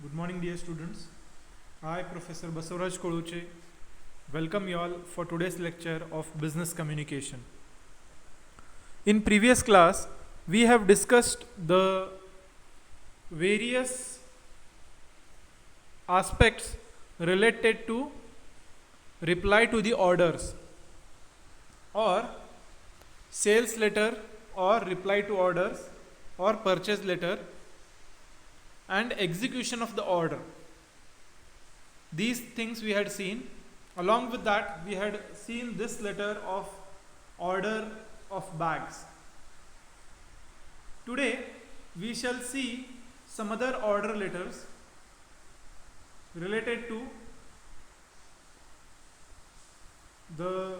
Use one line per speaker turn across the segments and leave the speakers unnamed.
Good morning, dear students. I, Professor Basavaraj Koluche, welcome you all for today's lecture of business communication. In previous class, we have discussed the various aspects related to reply to the orders or sales letter or reply to orders or purchase letter and execution of the order. These things we had seen. Along with that, we had seen this letter of order of bags. Today, we shall see some other order letters related to the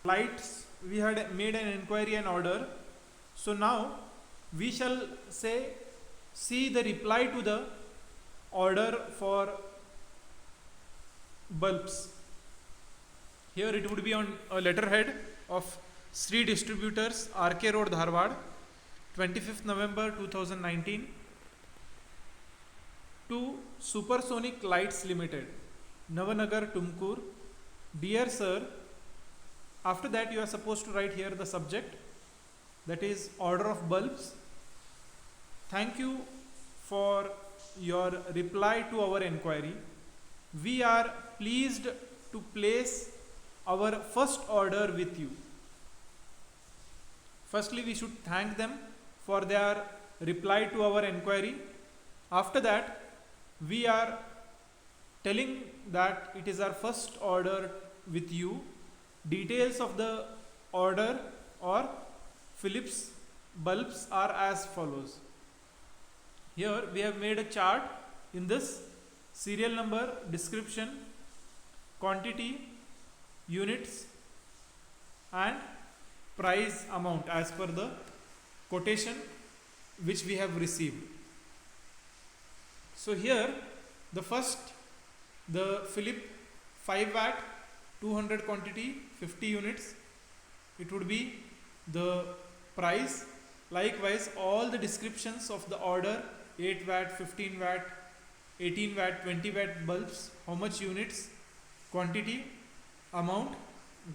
lights. We had made an inquiry and order. So now we shall see the reply to the order for bulbs. Here it would be on a letterhead of Sri Distributors, RK Road, Dharwad, 25th November 2019, to Supersonic Lights Limited, Navanagar, Tumkur. Dear sir, after that you are supposed to write here the subject, that is order of bulbs. Thank you for your reply to our inquiry. We are pleased to place our first order with you. Firstly, we should thank them for their reply to our inquiry. After that, we are telling that it is our first order with you. Details of the order or Philips bulbs are as follows. Here we have made a chart. In this, serial number, description, quantity, units and price amount as per the quotation which we have received. So here the Philips 5 watt 200 quantity 50 units, it would be the price. Likewise, all the descriptions of the order, 8 watt, 15 watt, 18 watt, 20 watt bulbs, how much units, quantity, amount,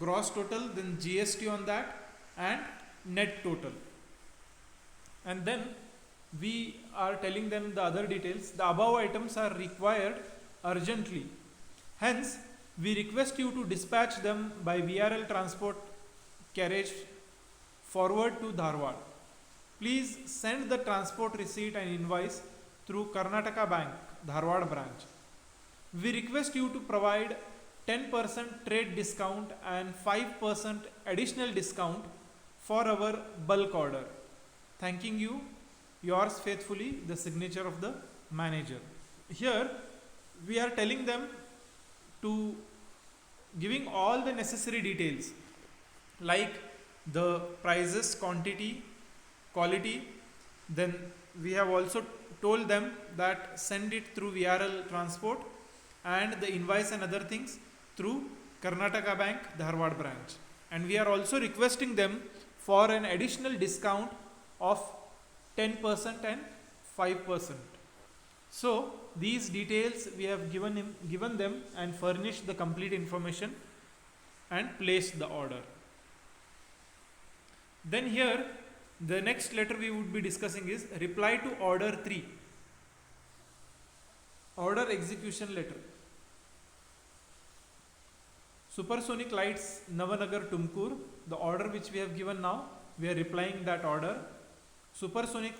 gross total, then GST on that and net total. And then we are telling them the other details. The above items are required urgently. Hence, we request you to dispatch them by VRL transport carriage forward to Dharwad. Please send the transport receipt and invoice through Karnataka Bank, Dharwad branch. We request you to provide 10% trade discount and 5% additional discount for our bulk order. Thanking you, yours faithfully, the signature of the manager. Here we are telling them to giving all the necessary details like the prices, quantity, quality. Then we have also told them that send it through VRL transport and the invoice and other things through Karnataka Bank, Dharwad branch. And we are also requesting them for an additional discount of 10% and 5%. So these details we have given them and furnished the complete information and placed the order. Then here the next letter we would be discussing is reply to order 3, order execution letter. Supersonic Lights, Navanagar, Tumkur, the order which we have given now, we are replying that order. Supersonic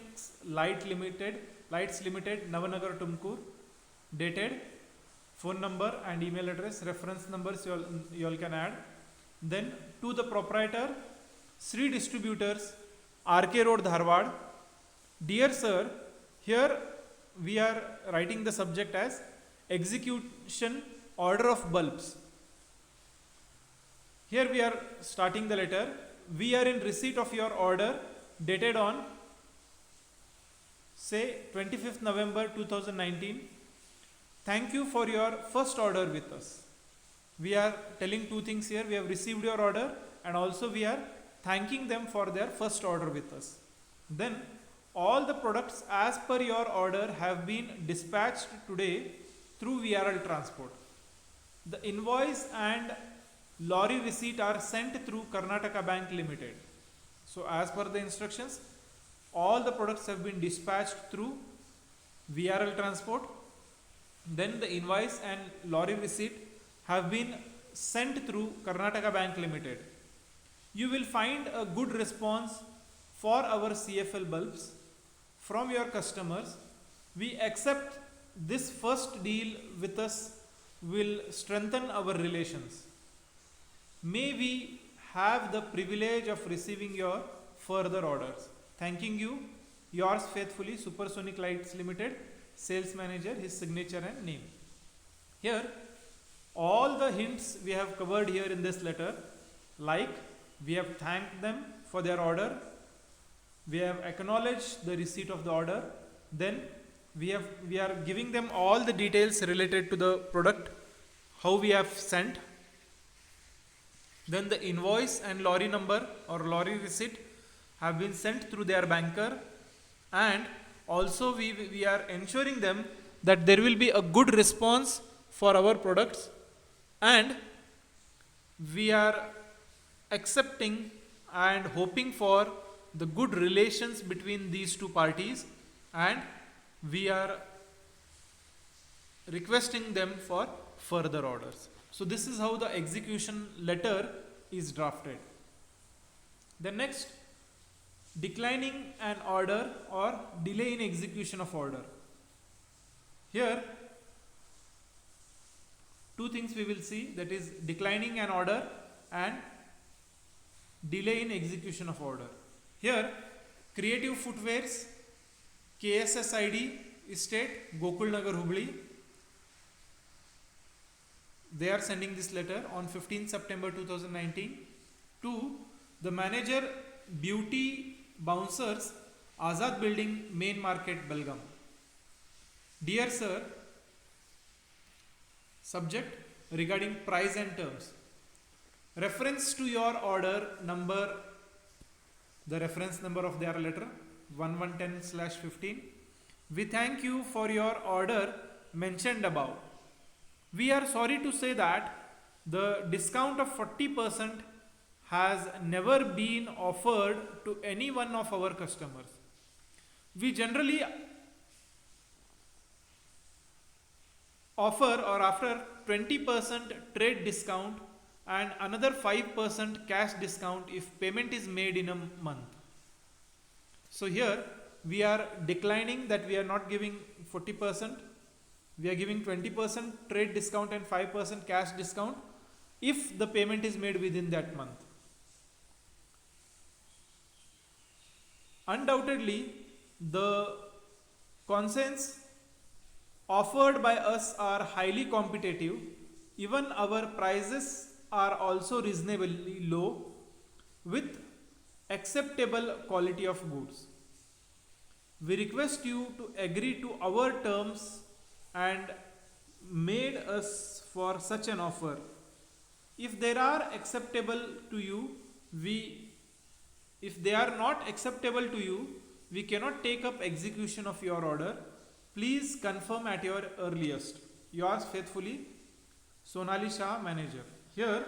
Lights Limited, Navanagar, Tumkur, dated, phone number and email address, reference numbers you all can add. Then to the proprietor, Sri Distributors, RK Road, Dharwad. Dear sir, here we are writing the subject as execution order of bulbs. Here we are starting the letter. We are in receipt of your order dated on 25th November 2019. Thank you for your first order with us. We are telling two things here. We have received your order and also we are thanking them for their first order with us. Then all the products as per your order have been dispatched today through VRL transport. The invoice and lorry receipt are sent through Karnataka Bank Limited. So as per the instructions, all the products have been dispatched through VRL transport. Then the invoice and lorry receipt have been sent through Karnataka Bank Limited. You will find a good response for our CFL bulbs from your customers. We accept this first deal with us will strengthen our relations. May we have the privilege of receiving your further orders. Thanking you, yours faithfully, Supersonic Lights Limited, Sales Manager, his signature and name. Here, all the hints we have covered here in this letter, like we have thanked them for their order, we have acknowledged the receipt of the order, then we are giving them all the details related to the product, how we have sent. Then the invoice and lorry number or lorry receipt have been sent through their banker, and also we are ensuring them that there will be a good response for our products, and we are accepting and hoping for the good relations between these two parties, and we are requesting them for further orders. So this is how the execution letter is drafted. The next, declining an order or delay in execution of order. Here two things we will see, that is declining an order and delay in execution of order. Here Creative Footwears, KSSID Estate, Gokul Nagar, Hubli, they are sending this letter on 15 September 2019 to the manager, Beauty Bouncers, Azad Building, Main Market, Belgaum. Dear sir, subject regarding price and terms. Reference to your order number, the reference number of their letter 1110/15. We thank you for your order mentioned above. We are sorry to say that the discount of 40% has never been offered to any one of our customers. We generally offer or after 20% trade discount and another 5% cash discount if payment is made in a month. So here we are declining that, we are not giving 40%, we are giving 20% trade discount and 5% cash discount if the payment is made within that month. Undoubtedly, the consents offered by us are highly competitive. Even our prices are also reasonably low with acceptable quality of goods. We request you to agree to our terms and made us for such an offer. If they are acceptable to you, if they are not acceptable to you, we cannot take up execution of your order. Please confirm at your earliest. Yours faithfully, Sonali Shah, Manager. Here,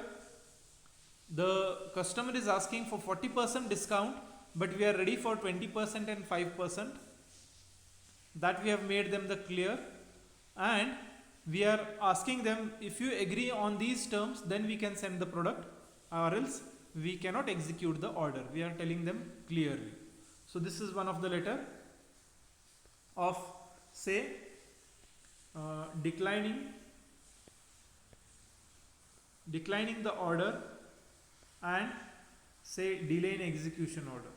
the customer is asking for 40% discount, but we are ready for 20% and 5%. That we have made them the clear, and we are asking them, if you agree on these terms, then we can send the product, or else we cannot execute the order. We are telling them clearly. So this is one of the letter of, say, declining the order and say delay in execution order.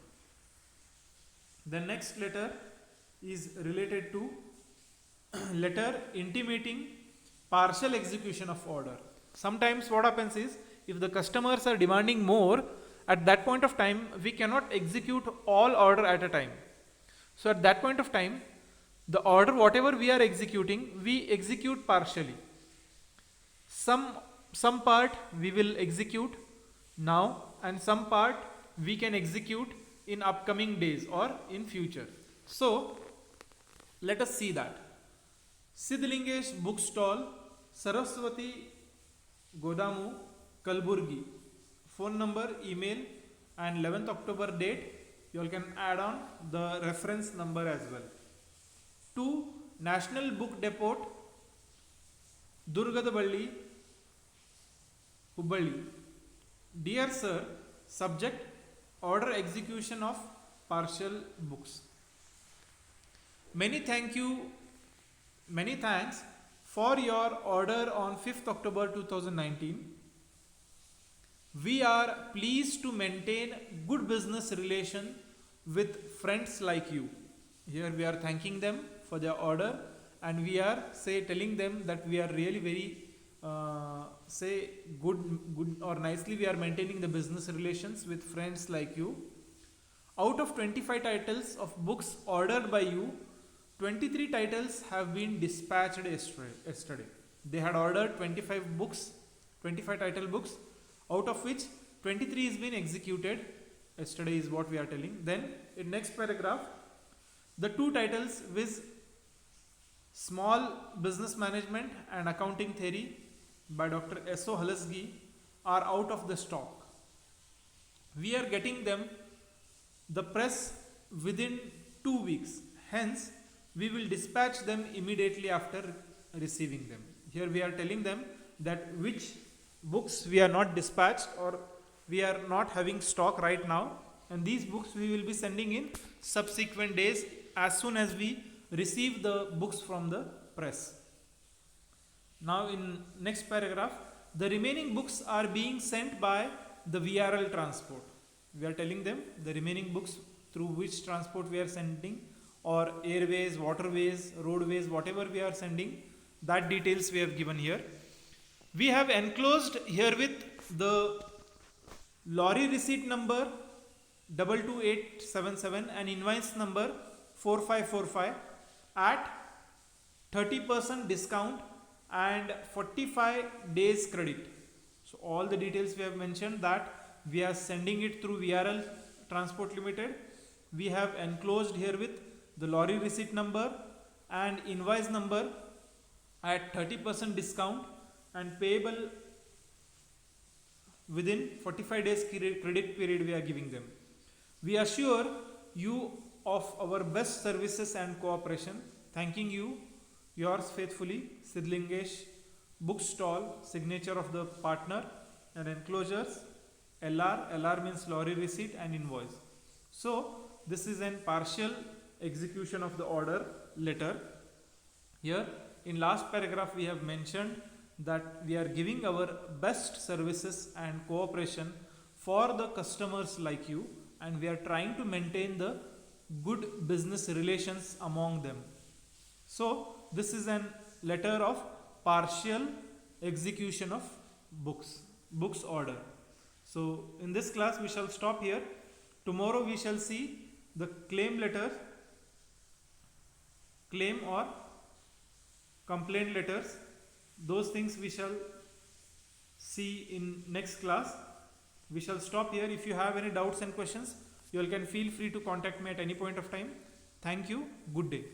The next letter is related to letter intimating partial execution of order. Sometimes what happens is, if the customers are demanding more, at that point of time we cannot execute all order at a time. So at that point of time, the order whatever we are executing, we execute partially. Some part we will execute now, and some part we can execute in upcoming days or in future. So let us see that. Siddhalingesh book stall, Saraswati Godamu, Kalburgi. Phone number, email, and 11th October date. You all can add on the reference number as well. 2. National Book Depot, Durgadaballi, Hubballi. Dear Sir, subject order execution of partial books. Many thanks for your order on 5th October 2019. We are pleased to maintain good business relation with friends like you. Here we are thanking them for their order, and we are telling them that we are really very good or nicely we are maintaining the business relations with friends like you. Out of 25 titles of books ordered by you, 23 titles have been dispatched yesterday. They had ordered 25 title books, out of which 23 is been executed yesterday is what we are telling. Then in next paragraph, the 2 titles with Small Business Management and Accounting Theory by Dr. S.O. Halasgi are out of the stock. We are getting them the press within 2 weeks. Hence, we will dispatch them immediately after receiving them. Here we are telling them that which books we are not dispatched or we are not having stock right now, and these books we will be sending in subsequent days as soon as we receive the books from the press. Now in next paragraph, the remaining books are being sent by the VRL transport. We are telling them the remaining books through which transport we are sending, or airways, waterways, roadways, whatever we are sending, that details we have given here. We have enclosed here with the lorry receipt number 22877 and invoice number 4545 at 30% discount and 45 days credit. So all the details we have mentioned, that we are sending it through VRL Transport Limited. We have enclosed here with the lorry receipt number and invoice number at 30% discount and payable within 45 days credit period we are giving them. We assure you of our best services and cooperation. Thanking you, yours faithfully, Siddhalingesh book stall, signature of the partner, and enclosures LR means lorry receipt and invoice. So this is an partial execution of the order letter. Here in last paragraph we have mentioned that we are giving our best services and cooperation for the customers like you, and we are trying to maintain the good business relations among them. So this is an letter of partial execution of books order. So in this class we shall stop here. Tomorrow we shall see the claim letter, claim or complaint letters. Those things we shall see in next class. We shall stop here. If you have any doubts and questions, you all can feel free to contact me at any point of time. Thank you. Good day.